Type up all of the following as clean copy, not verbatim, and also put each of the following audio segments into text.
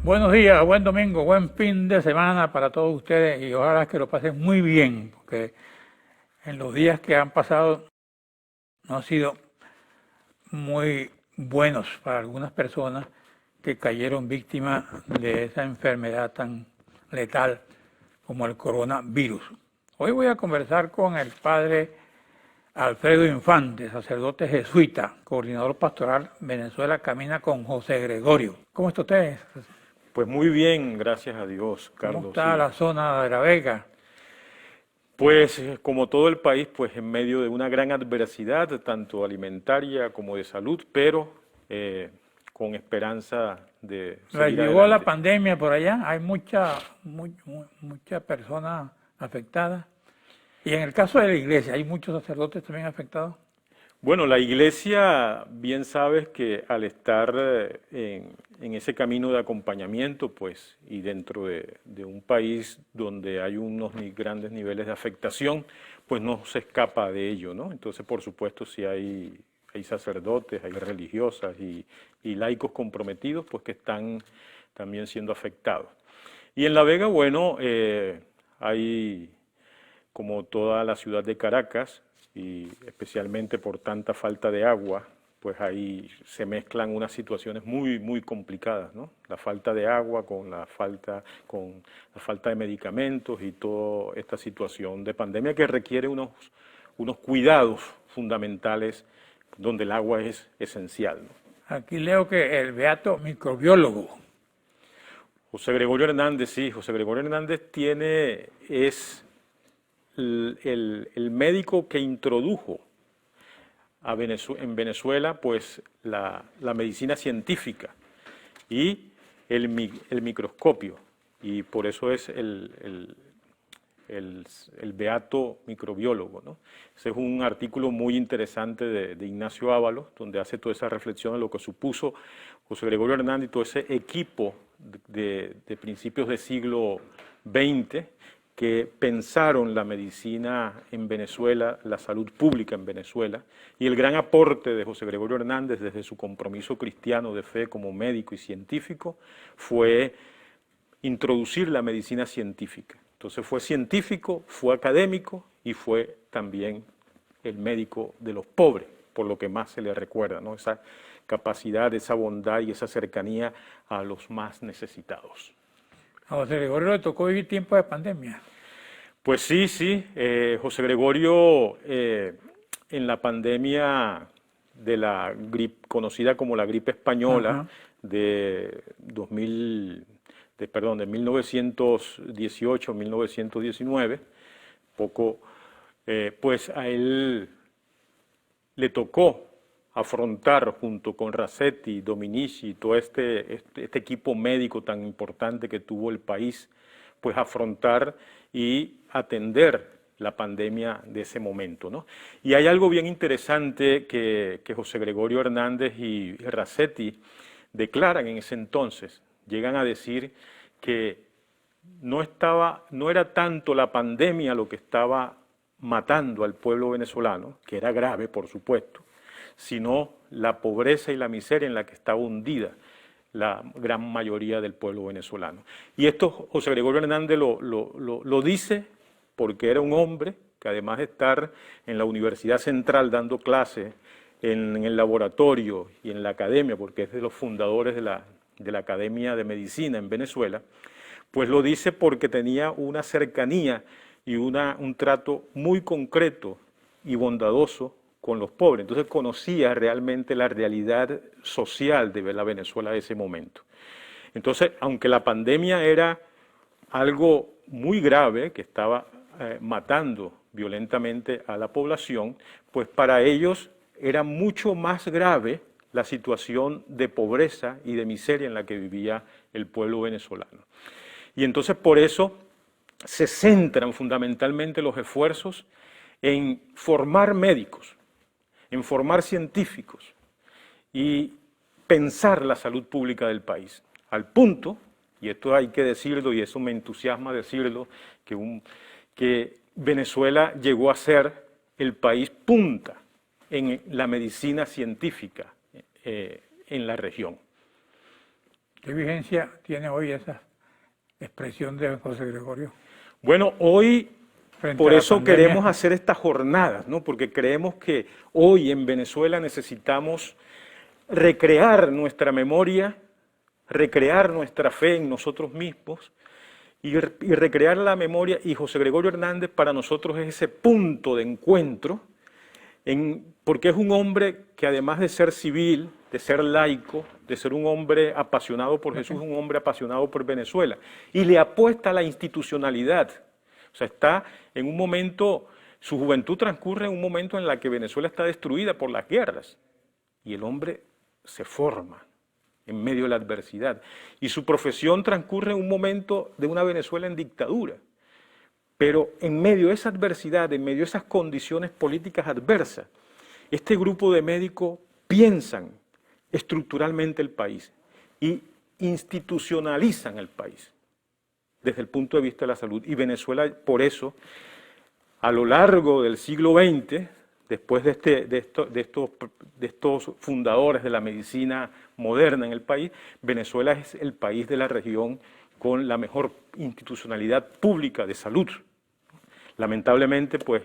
Buenos días, buen domingo, buen fin de semana para todos ustedes y ojalá que lo pasen muy bien, porque en los días que han pasado no han sido muy buenos para algunas personas que cayeron víctimas de esa enfermedad tan letal como el coronavirus. Hoy voy a conversar con el padre Alfredo Infante, sacerdote jesuita, coordinador pastoral Venezuela Camina con José Gregorio. ¿Cómo está usted? Pues muy bien, gracias a Dios, ¿Cómo Carlos. está Sí. la zona de La Vega? Pues como todo el país, pues en medio de una gran adversidad, tanto alimentaria como de salud, pero con esperanza de ¿La seguir llevó la adelante. pandemia por allá? Hay muchas personas afectadas. Y en el caso de la iglesia, ¿hay muchos sacerdotes también afectados? Bueno, la iglesia, bien sabes que al estar en ese camino de acompañamiento, pues, y dentro de un país donde hay unos grandes niveles de afectación, pues no se escapa de ello, ¿no? Entonces, por supuesto, si hay sacerdotes, hay religiosas y laicos comprometidos, pues que están también siendo afectados. Y en La Vega, bueno, hay como toda la ciudad de Caracas, y especialmente por tanta falta de agua, pues ahí se mezclan unas situaciones muy complicadas, ¿no? La falta de agua con la falta de medicamentos y toda esta situación de pandemia que requiere unos cuidados fundamentales donde el agua es esencial, ¿no? Aquí leo que el beato microbiólogo. José Gregorio Hernández, sí, José Gregorio Hernández es el médico que introdujo en Venezuela pues la medicina científica y el microscopio, y por eso es el beato microbiólogo, ¿no? Ese es un artículo muy interesante de Ignacio Ábalos, donde hace toda esa reflexión de lo que supuso José Gregorio Hernández y todo ese equipo de principios del siglo XX que pensaron la medicina en Venezuela, la salud pública en Venezuela, y el gran aporte de José Gregorio Hernández desde su compromiso cristiano de fe como médico y científico fue introducir la medicina científica. Entonces fue científico, fue académico y fue también el médico de los pobres, por lo que más se le recuerda, ¿no? Esa capacidad, esa bondad y esa cercanía a los más necesitados. A José Gregorio le tocó vivir tiempo de pandemia. Pues sí, sí, José Gregorio en la pandemia de la gripe, conocida como la gripe española Ajá. de 2000, de 1918-1919, poco, pues a él le tocó afrontar junto con Rasetti, Dominici, todo este equipo médico tan importante que tuvo el país, pues afrontar y atender la pandemia de ese momento, ¿no? Y hay algo bien interesante que José Gregorio Hernández y Rasetti declaran en ese entonces. Llegan a decir que no era tanto la pandemia lo que estaba matando al pueblo venezolano, que era grave, por supuesto, sino la pobreza y la miseria en la que estaba hundida la gran mayoría del pueblo venezolano. Y esto José Gregorio Hernández lo dice porque era un hombre que, además de estar en la Universidad Central dando clases, en el laboratorio y en la academia, porque es de los fundadores de la Academia de Medicina en Venezuela, pues lo dice porque tenía una cercanía y un trato muy concreto y bondadoso con los pobres. Entonces conocía realmente la realidad social de la Venezuela de ese momento. Entonces, aunque la pandemia era algo muy grave que estaba matando violentamente a la población, pues para ellos era mucho más grave la situación de pobreza y de miseria en la que vivía el pueblo venezolano. Y entonces por eso se centran fundamentalmente los esfuerzos en formar médicos, en formar científicos y pensar la salud pública del país. Al punto, y esto hay que decirlo y eso me entusiasma decirlo, que Venezuela llegó a ser el país punta en la medicina científica en la región. ¿Qué vigencia tiene hoy esa expresión de José Gregorio? Bueno, hoy Frente por a la eso pandemia. queremos hacer estas jornadas, ¿no? Porque creemos que hoy en Venezuela necesitamos recrear nuestra memoria, recrear nuestra fe en nosotros mismos y recrear la memoria. Y José Gregorio Hernández para nosotros es ese punto de encuentro, porque es un hombre que además de ser civil, de ser laico, de ser un hombre apasionado por Jesús, es un hombre apasionado por Venezuela. Y le apuesta a la institucionalidad. O sea, está en un momento, su juventud transcurre en un momento en la que Venezuela está destruida por las guerras. Y el hombre se forma en medio de la adversidad. Y su profesión transcurre en un momento de una Venezuela en dictadura. Pero en medio de esa adversidad, en medio de esas condiciones políticas adversas, este grupo de médicos piensan estructuralmente el país y institucionalizan el país desde el punto de vista de la salud. Y Venezuela, por eso, a lo largo del siglo XX, después de estos fundadores de la medicina moderna en el país, Venezuela es el país de la región con la mejor institucionalidad pública de salud. Lamentablemente, pues,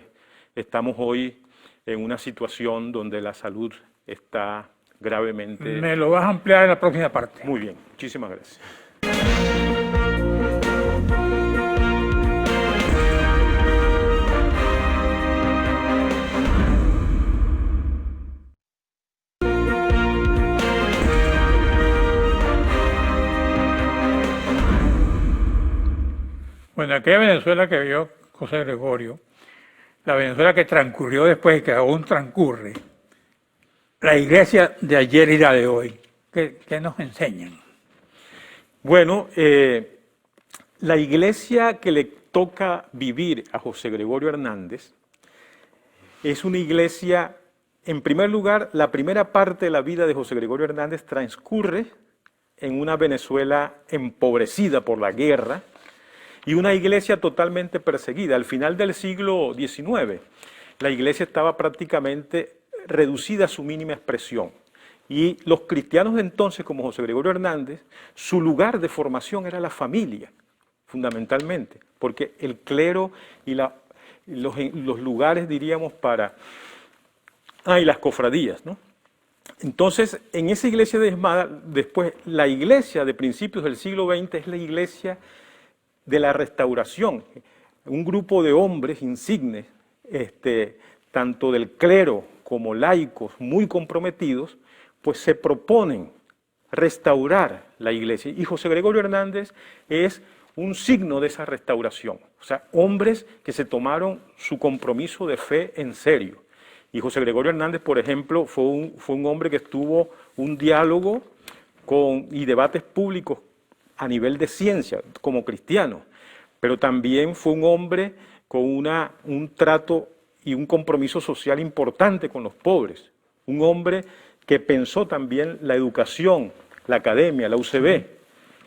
estamos hoy en una situación donde la salud está gravemente... Me lo vas a ampliar en la próxima parte. Muy bien, muchísimas gracias. Bueno, aquella Venezuela que vio José Gregorio, la Venezuela que transcurrió después y que aún transcurre, la iglesia de ayer y la de hoy, ¿qué nos enseñan? Bueno, la iglesia que le toca vivir a José Gregorio Hernández es una iglesia, en primer lugar, la primera parte de la vida de José Gregorio Hernández transcurre en una Venezuela empobrecida por la guerra, y una iglesia totalmente perseguida. Al final del siglo XIX, la iglesia estaba prácticamente reducida a su mínima expresión. Y los cristianos de entonces, como José Gregorio Hernández, su lugar de formación era la familia, fundamentalmente, porque el clero y los lugares, diríamos, y las cofradías, ¿no? Entonces, en esa iglesia diezmada, después, la iglesia de principios del siglo XX es la iglesia de la Restauración, un grupo de hombres insignes, tanto del clero como laicos muy comprometidos, pues se proponen restaurar la iglesia. Y José Gregorio Hernández es un signo de esa restauración. O sea, hombres que se tomaron su compromiso de fe en serio. Y José Gregorio Hernández, por ejemplo, fue un hombre que tuvo un diálogo y debates públicos a nivel de ciencia, como cristiano, pero también fue un hombre con un trato y un compromiso social importante con los pobres, un hombre que pensó también la educación, la academia, la UCB,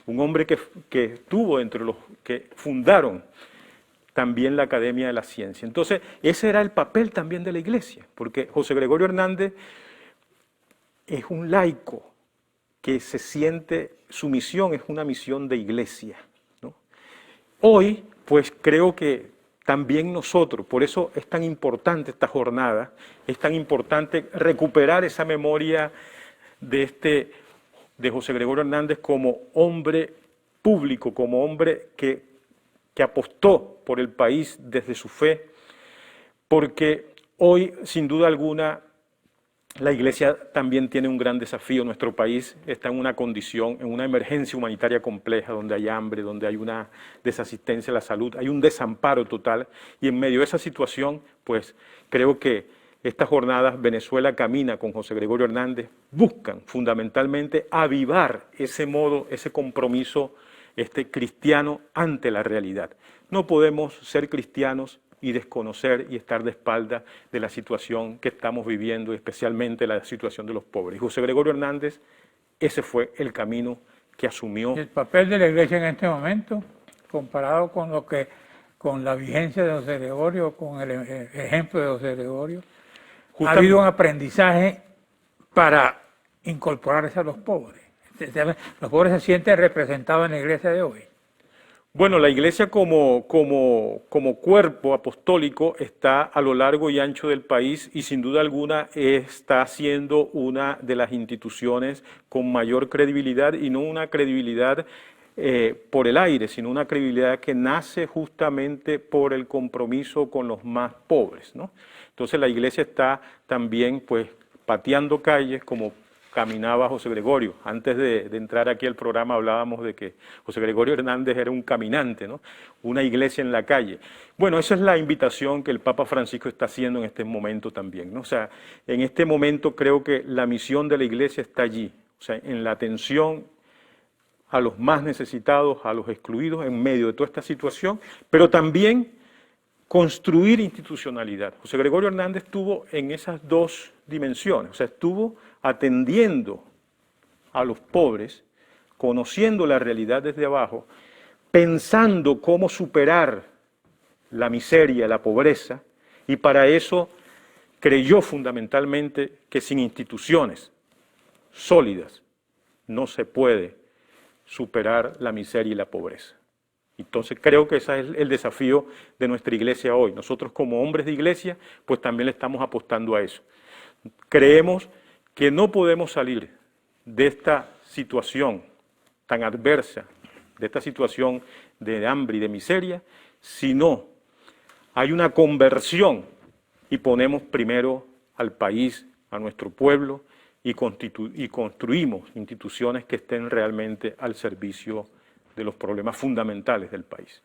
un hombre que estuvo entre los que fundaron también la Academia de la Ciencia. Entonces, ese era el papel también de la iglesia, porque José Gregorio Hernández es un laico que se siente, su misión es una misión de iglesia, ¿no? Hoy, pues creo que también nosotros, por eso es tan importante esta jornada, es tan importante recuperar esa memoria de José Gregorio Hernández como hombre público, como hombre que apostó por el país desde su fe, porque hoy, sin duda alguna, la iglesia también tiene un gran desafío. Nuestro país está en una condición, en una emergencia humanitaria compleja, donde hay hambre, donde hay una desasistencia a la salud, hay un desamparo total, y en medio de esa situación, pues creo que estas jornadas Venezuela Camina con José Gregorio Hernández buscan fundamentalmente avivar ese modo, ese compromiso cristiano ante la realidad. No podemos ser cristianos y desconocer y estar de espalda de la situación que estamos viviendo, especialmente la situación de los pobres. Y José Gregorio Hernández, ese fue el camino que asumió. El papel de la iglesia en este momento, comparado con la vigencia de José Gregorio, con el ejemplo de José Gregorio, ha habido un aprendizaje para incorporarse a los pobres. los pobres se sienten representados en la iglesia de hoy. Bueno, la iglesia como cuerpo apostólico está a lo largo y ancho del país y sin duda alguna está siendo una de las instituciones con mayor credibilidad y no una credibilidad por el aire, sino una credibilidad que nace justamente por el compromiso con los más pobres, ¿no? Entonces la iglesia está también pues pateando calles como caminaba José Gregorio. Antes de entrar aquí al programa hablábamos de que José Gregorio Hernández era un caminante, ¿no? Una iglesia en la calle. Bueno, esa es la invitación que el Papa Francisco está haciendo en este momento también, ¿no? O sea, en este momento creo que la misión de la iglesia está allí, o sea, en la atención a los más necesitados, a los excluidos, en medio de toda esta situación, pero también construir institucionalidad. José Gregorio Hernández estuvo en esas dos dimensiones, o sea, estuvo atendiendo a los pobres, conociendo la realidad desde abajo, pensando cómo superar la miseria, la pobreza, y para eso creyó fundamentalmente que sin instituciones sólidas no se puede superar la miseria y la pobreza. Entonces creo que ese es el desafío de nuestra iglesia hoy. Nosotros como hombres de iglesia, pues también le estamos apostando a eso. Creemos que no podemos salir de esta situación tan adversa, de esta situación de hambre y de miseria, si no hay una conversión y ponemos primero al país, a nuestro pueblo, y construimos instituciones que estén realmente al servicio de los problemas fundamentales del país.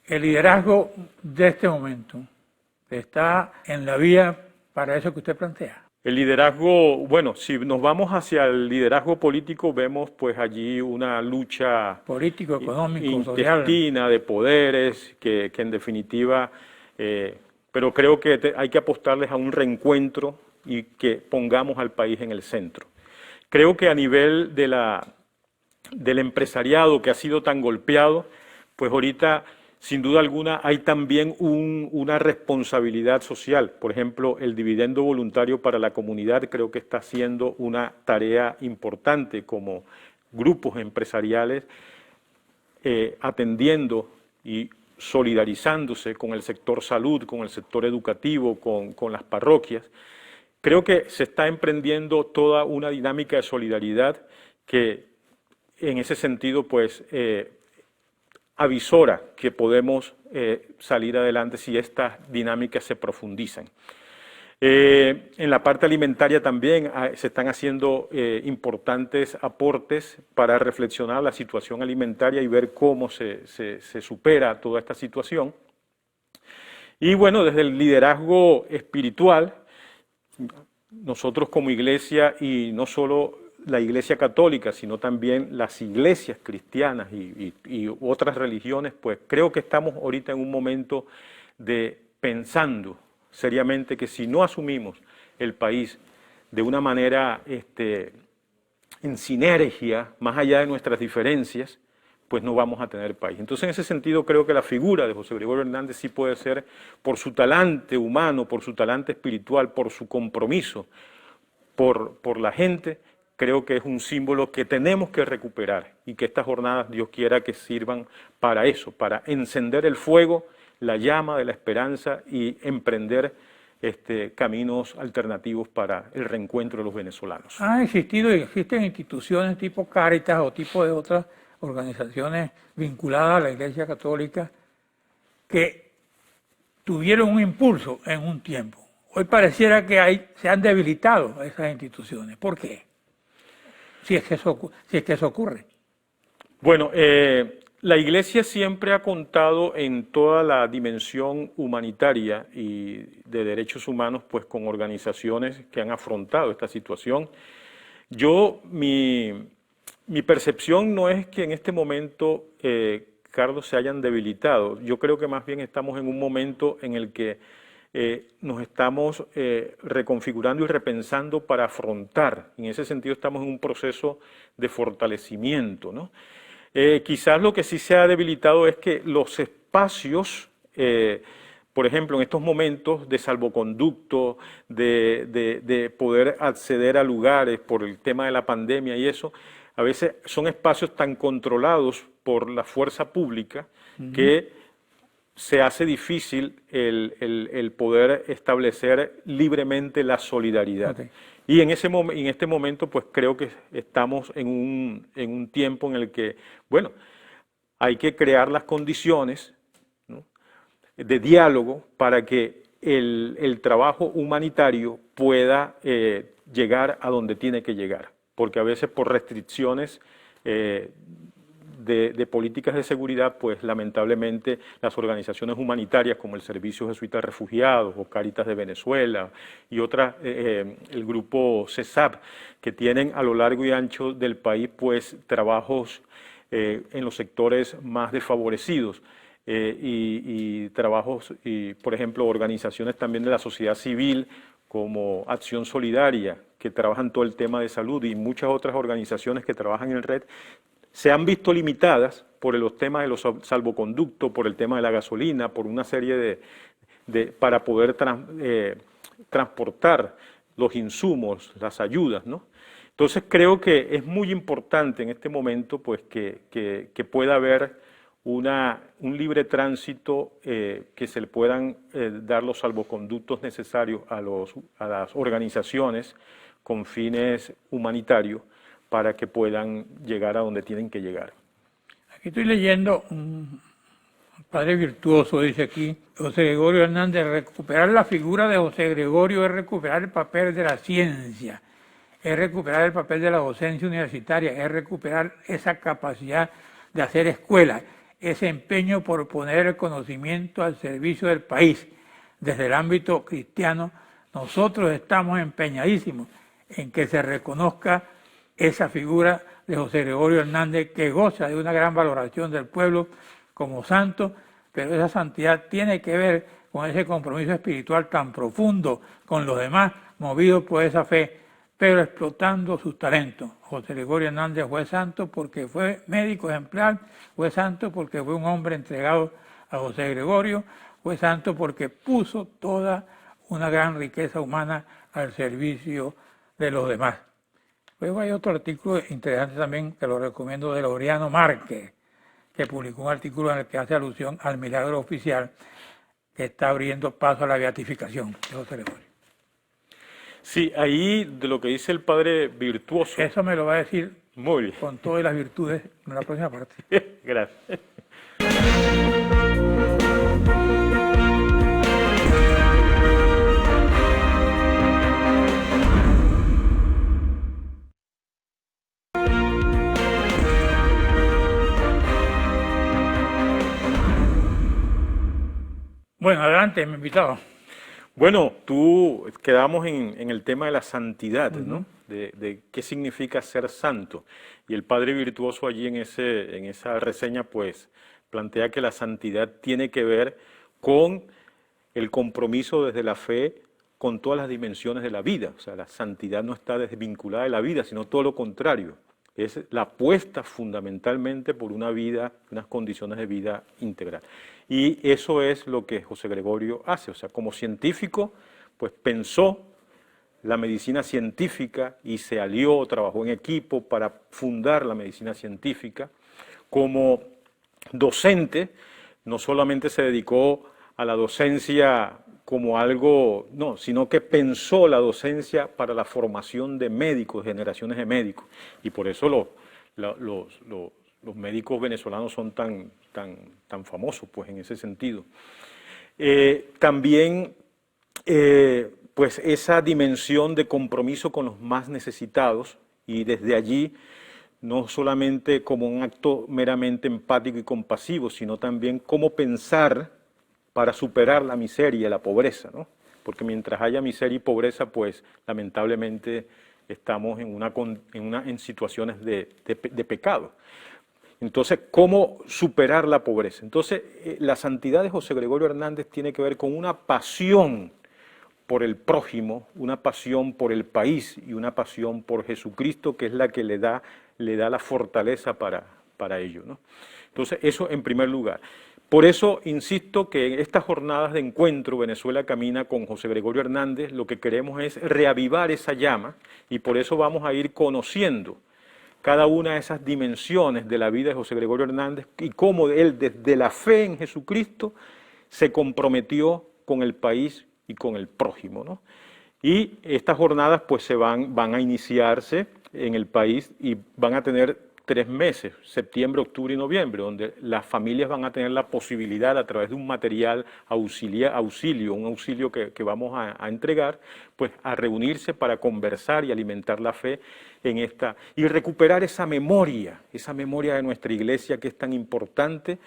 El liderazgo de este momento está en la vía para eso que usted plantea. El liderazgo, bueno, si nos vamos hacia el liderazgo político, vemos pues allí una lucha político, económico, intestina social, de poderes que en definitiva, pero creo que hay que apostarles a un reencuentro y que pongamos al país en el centro. Creo que a nivel del empresariado que ha sido tan golpeado, pues ahorita sin duda alguna hay también una responsabilidad social. Por ejemplo, el dividendo voluntario para la comunidad creo que está haciendo una tarea importante como grupos empresariales atendiendo y solidarizándose con el sector salud, con el sector educativo, con las parroquias. Creo que se está emprendiendo toda una dinámica de solidaridad que en ese sentido pues avisora que podemos salir adelante si estas dinámicas se profundizan. En la parte alimentaria también se están haciendo importantes aportes para reflexionar la situación alimentaria y ver cómo se supera toda esta situación. Y bueno, desde el liderazgo espiritual, nosotros como iglesia, y no solo la iglesia católica, sino también las iglesias cristianas y otras religiones, pues creo que estamos ahorita en un momento de pensando seriamente que si no asumimos el país de una manera en sinergia, más allá de nuestras diferencias, pues no vamos a tener país. Entonces, en ese sentido, creo que la figura de José Gregorio Hernández sí puede ser, por su talante humano, por su talante espiritual, por su compromiso, por la gente, creo que es un símbolo que tenemos que recuperar y que estas jornadas, Dios quiera, que sirvan para eso, para encender el fuego, la llama de la esperanza y emprender caminos alternativos para el reencuentro de los venezolanos. Han existido y existen instituciones tipo Cáritas o tipo de otras organizaciones vinculadas a la Iglesia Católica que tuvieron un impulso en un tiempo. Hoy pareciera que se han debilitado esas instituciones. ¿Por qué? Si es que eso ocurre. Bueno, la Iglesia siempre ha contado en toda la dimensión humanitaria y de derechos humanos, pues con organizaciones que han afrontado esta situación. Mi percepción no es que en este momento, Carlos, se hayan debilitado. Yo creo que más bien estamos en un momento en el que nos estamos reconfigurando y repensando para afrontar. En ese sentido estamos en un proceso de fortalecimiento, ¿no? Quizás lo que sí se ha debilitado es que los espacios, por ejemplo, en estos momentos de salvoconducto, de poder acceder a lugares por el tema de la pandemia y eso, a veces son espacios tan controlados por la fuerza pública que se hace difícil el poder establecer libremente la solidaridad. Okay. Y en este momento, pues creo que estamos en un tiempo en el que, bueno, hay que crear las condiciones, ¿no?, de diálogo para que el trabajo humanitario pueda llegar a donde tiene que llegar. Porque a veces por restricciones de políticas de seguridad, pues lamentablemente las organizaciones humanitarias como el Servicio Jesuita de Refugiados o Cáritas de Venezuela y otras, el grupo CESAP, que tienen a lo largo y ancho del país pues trabajos en los sectores más desfavorecidos y trabajos, y por ejemplo organizaciones también de la sociedad civil como Acción Solidaria, que trabajan todo el tema de salud, y muchas otras organizaciones que trabajan en red, se han visto limitadas por los temas de los salvoconductos, por el tema de la gasolina, por una serie para poder transportar los insumos, las ayudas, ¿no? Entonces creo que es muy importante en este momento pues que pueda haber un libre tránsito, que se le puedan dar los salvoconductos necesarios a las organizaciones con fines humanitarios para que puedan llegar a donde tienen que llegar. Aquí estoy leyendo un padre virtuoso, dice aquí, José Gregorio Hernández: recuperar la figura de José Gregorio es recuperar el papel de la ciencia, es recuperar el papel de la docencia universitaria, es recuperar esa capacidad de hacer escuela, ese empeño por poner el conocimiento al servicio del país. Desde el ámbito cristiano, nosotros estamos empeñadísimos en que se reconozca esa figura de José Gregorio Hernández, que goza de una gran valoración del pueblo como santo, pero esa santidad tiene que ver con ese compromiso espiritual tan profundo con los demás, movido por esa fe, pero explotando sus talentos. José Gregorio Hernández fue santo porque fue médico ejemplar, fue santo porque fue un hombre entregado a José Gregorio, fue santo porque puso toda una gran riqueza humana al servicio de los demás. Luego hay otro artículo interesante también, que lo recomiendo, de Laureano Márquez, que publicó un artículo en el que hace alusión al milagro oficial que está abriendo paso a la beatificación de José Gregorio. Sí, ahí de lo que dice el padre virtuoso. Eso me lo va a decir muy bien, con todas las virtudes en la próxima parte. Gracias. Bueno, adelante, mi invitado. Bueno, quedamos en el tema de la santidad, ¿no? De qué significa ser santo. Y el padre virtuoso allí en esa reseña pues plantea que la santidad tiene que ver con el compromiso desde la fe con todas las dimensiones de la vida. O sea, la santidad no está desvinculada de la vida, sino todo lo contrario. Es la apuesta fundamentalmente por una vida, unas condiciones de vida integral. Y eso es lo que José Gregorio hace. O sea, como científico, pues pensó la medicina científica y se alió, trabajó en equipo para fundar la medicina científica. Como docente, no solamente se dedicó a la docencia como algo, no, sino que pensó la docencia para la formación de médicos, generaciones de médicos. Y por eso los médicos venezolanos son tan famosos, pues, en ese sentido. También, pues, esa dimensión de compromiso con los más necesitados, y desde allí, no solamente como un acto meramente empático y compasivo, sino también cómo pensar para superar la miseria y la pobreza, ¿no? Porque mientras haya miseria y pobreza, pues, lamentablemente estamos en situaciones de pecado. Entonces, ¿cómo superar la pobreza? Entonces, la santidad de José Gregorio Hernández tiene que ver con una pasión por el prójimo, una pasión por el país y una pasión por Jesucristo, que es la que le da la fortaleza para ello, ¿no? Entonces, eso en primer lugar. Por eso insisto que en estas jornadas de encuentro Venezuela Camina con José Gregorio Hernández, lo que queremos es reavivar esa llama, y por eso vamos a ir conociendo cada una de esas dimensiones de la vida de José Gregorio Hernández y cómo él desde la fe en Jesucristo se comprometió con el país y con el prójimo, ¿no? Y estas jornadas pues van a iniciarse en el país y van a tener 3 meses, septiembre, octubre y noviembre, donde las familias van a tener la posibilidad a través de un material auxilio, un auxilio que vamos a entregar, pues a reunirse para conversar y alimentar la fe en esta, y recuperar esa memoria de nuestra iglesia que es tan importante,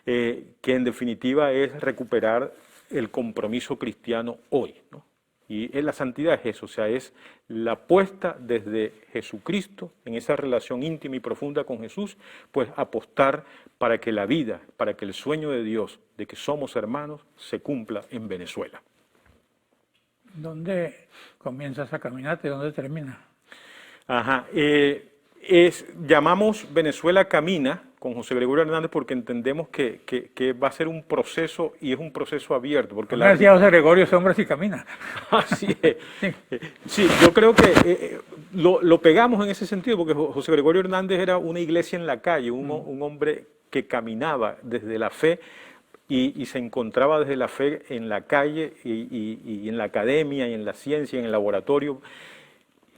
que en definitiva es recuperar el compromiso cristiano hoy, ¿no? Y la santidad es eso, o sea, es la puesta desde Jesucristo, en esa relación íntima y profunda con Jesús, pues apostar para que la vida, para que el sueño de Dios, de que somos hermanos, se cumpla en Venezuela. ¿Dónde comienza esa caminata y dónde termina? Ajá, llamamos Venezuela Camina con José Gregorio Hernández porque entendemos que va a ser un proceso y es un proceso abierto. Porque la decía José Gregorio, ese hombre sí camina. Así es. Sí, yo creo que lo pegamos en ese sentido porque José Gregorio Hernández era una iglesia en la calle, un hombre que caminaba desde la fe y se encontraba desde la fe en la calle y en la academia y en la ciencia, en el laboratorio.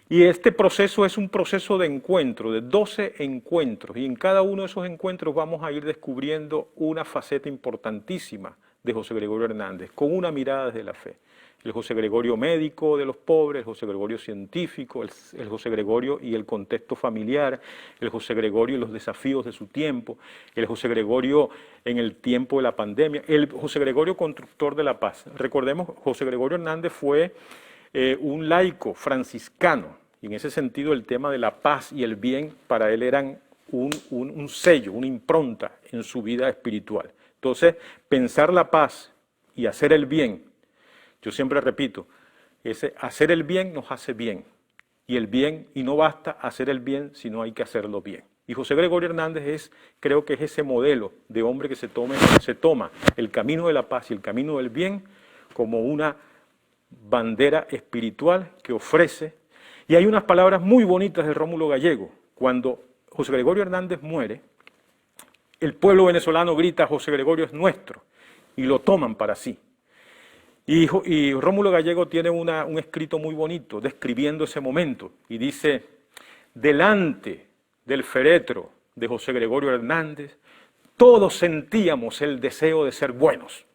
Y este proceso es un proceso de encuentro, de 12 encuentros, y en cada uno de esos encuentros vamos a ir descubriendo una faceta importantísima de José Gregorio Hernández, con una mirada desde la fe. El José Gregorio médico de los pobres, el José Gregorio científico, el José Gregorio y el contexto familiar, el José Gregorio y los desafíos de su tiempo, el José Gregorio en el tiempo de la pandemia, el José Gregorio constructor de la paz. Recordemos, José Gregorio Hernández fue un laico franciscano, y en ese sentido el tema de la paz y el bien para él eran un sello, una impronta en su vida espiritual. Entonces, pensar la paz y hacer el bien, yo siempre repito, hacer el bien nos hace bien, y no basta hacer el bien, sino hay que hacerlo bien. Y José Gregorio Hernández creo que es ese modelo de hombre que se toma el camino de la paz y el camino del bien como una bandera espiritual que ofrece. Y hay unas palabras muy bonitas de Rómulo Gallego. Cuando José Gregorio Hernández muere, el pueblo venezolano grita: José Gregorio es nuestro, y lo toman para sí. Y Rómulo Gallego tiene un escrito muy bonito describiendo ese momento, y dice: delante del féretro de José Gregorio Hernández, todos sentíamos el deseo de ser buenos.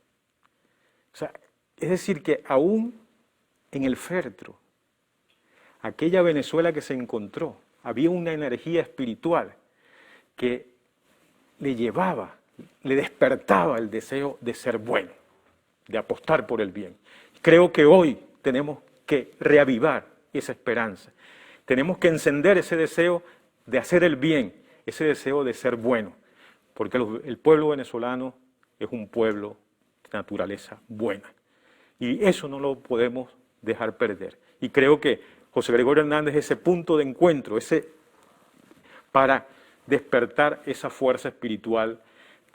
O sea, es decir, que aún en el féretro, aquella Venezuela que se encontró, había una energía espiritual que le llevaba, le despertaba el deseo de ser bueno, de apostar por el bien. Creo que hoy tenemos que reavivar esa esperanza. Tenemos que encender ese deseo de hacer el bien, ese deseo de ser bueno, porque el pueblo venezolano es un pueblo de naturaleza buena. Y eso no lo podemos dejar perder. Y creo que José Gregorio Hernández es ese punto de encuentro, para despertar esa fuerza espiritual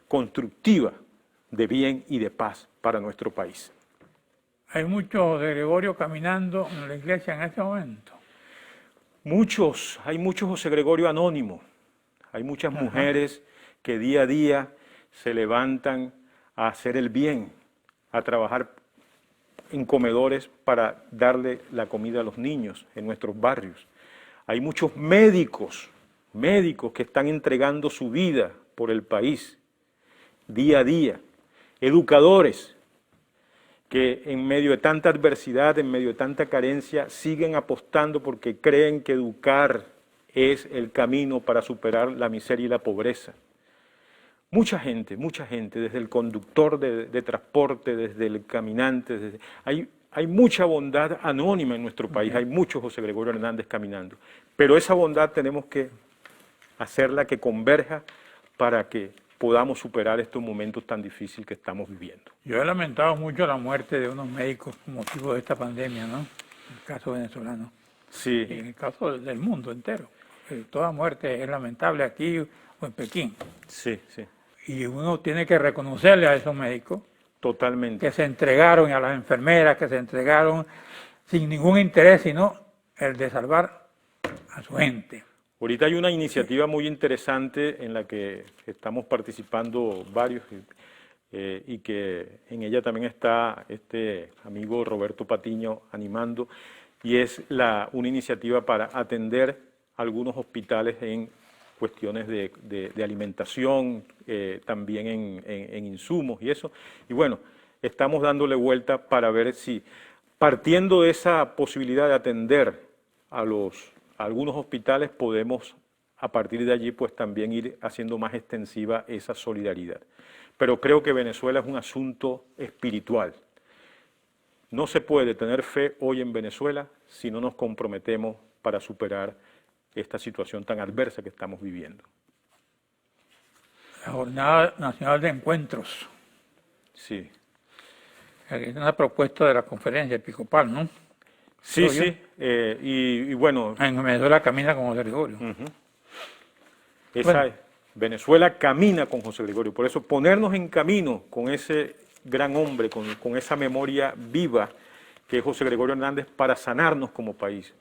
constructiva de bien y de paz para nuestro país. ¿Hay muchos José Gregorio caminando en la iglesia en este momento? Hay muchos José Gregorio anónimos, hay muchas mujeres que día a día se levantan a hacer el bien, a trabajar en comedores para darle la comida a los niños en nuestros barrios. Hay muchos médicos que están entregando su vida por el país, día a día. Educadores que en medio de tanta adversidad, en medio de tanta carencia, siguen apostando porque creen que educar es el camino para superar la miseria y la pobreza. Mucha gente, desde el conductor de transporte, desde el caminante, hay mucha bondad anónima en nuestro país, hay muchos José Gregorio Hernández caminando, pero esa bondad tenemos que hacerla que converja para que podamos superar estos momentos tan difíciles que estamos viviendo. Yo he lamentado mucho la muerte de unos médicos con motivo de esta pandemia, ¿no? En el caso venezolano. Sí. Y en el caso del mundo entero. Toda muerte es lamentable aquí o en Pekín. Sí, sí. Y uno tiene que reconocerle a esos médicos totalmente que se entregaron, y a las enfermeras que se entregaron sin ningún interés, sino el de salvar a su gente. Ahorita hay una iniciativa muy interesante en la que estamos participando varios y que en ella también está este amigo Roberto Patiño animando, y es una iniciativa para atender algunos hospitales en cuestiones de alimentación, también en insumos y eso. Y bueno, estamos dándole vuelta para ver si, partiendo de esa posibilidad de atender a algunos hospitales, podemos a partir de allí pues también ir haciendo más extensiva esa solidaridad. Pero creo que Venezuela es un asunto espiritual. No se puede tener fe hoy en Venezuela si no nos comprometemos para superar esta situación tan adversa que estamos viviendo. La Jornada Nacional de Encuentros. Sí. Es una propuesta de la conferencia episcopal, ¿no? Sí, sí. Y bueno. En Venezuela camina con José Gregorio. Esa es. Venezuela camina con José Gregorio. Por eso ponernos en camino con ese gran hombre, con esa memoria viva que es José Gregorio Hernández, para sanarnos como país,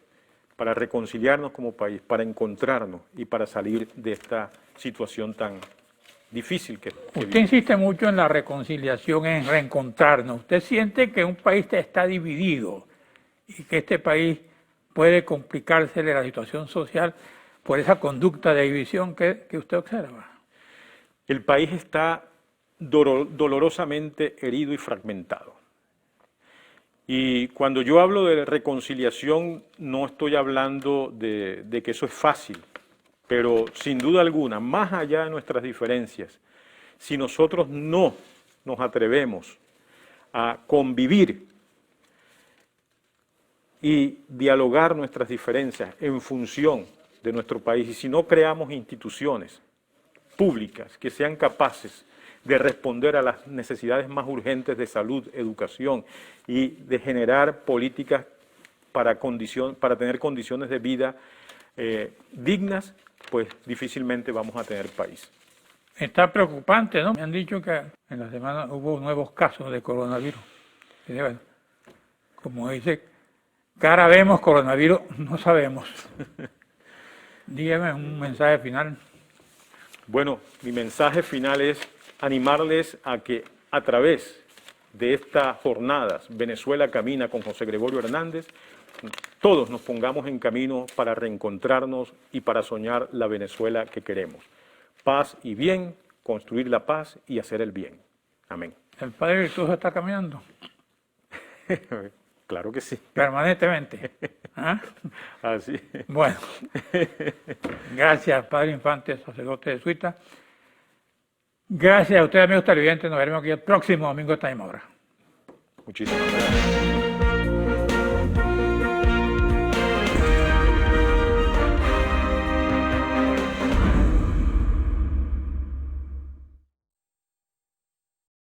para reconciliarnos como país, para encontrarnos y para salir de esta situación tan difícil que Usted insiste mucho en la reconciliación, en reencontrarnos. ¿Usted siente que un país está dividido y que este país puede complicarse de la situación social por esa conducta de división que usted observa? El país está dolorosamente herido y fragmentado. Y cuando yo hablo de reconciliación, no estoy hablando de que eso es fácil, pero sin duda alguna, más allá de nuestras diferencias, si nosotros no nos atrevemos a convivir y dialogar nuestras diferencias en función de nuestro país, y si no creamos instituciones públicas que sean capaces de responder a las necesidades más urgentes de salud, educación y de generar políticas para tener condiciones de vida dignas, pues difícilmente vamos a tener país. Está preocupante, ¿no? Me han dicho que en la semana hubo nuevos casos de coronavirus. Y bueno, como dice, cara vemos, coronavirus no sabemos. Dígame un mensaje final. Bueno, mi mensaje final es animarles a que a través de estas jornadas Venezuela Camina con José Gregorio Hernández, todos nos pongamos en camino para reencontrarnos y para soñar la Venezuela que queremos. Paz y bien, construir la paz y hacer el bien. Amén. ¿El Padre Virtuoso está caminando? Claro que sí. Permanentemente. ¿Ah? Así. Bueno, gracias, Padre Infante, sacerdote jesuita. Gracias a ustedes, amigos televidentes. Nos veremos aquí el próximo domingo a esta misma hora. Muchísimas gracias.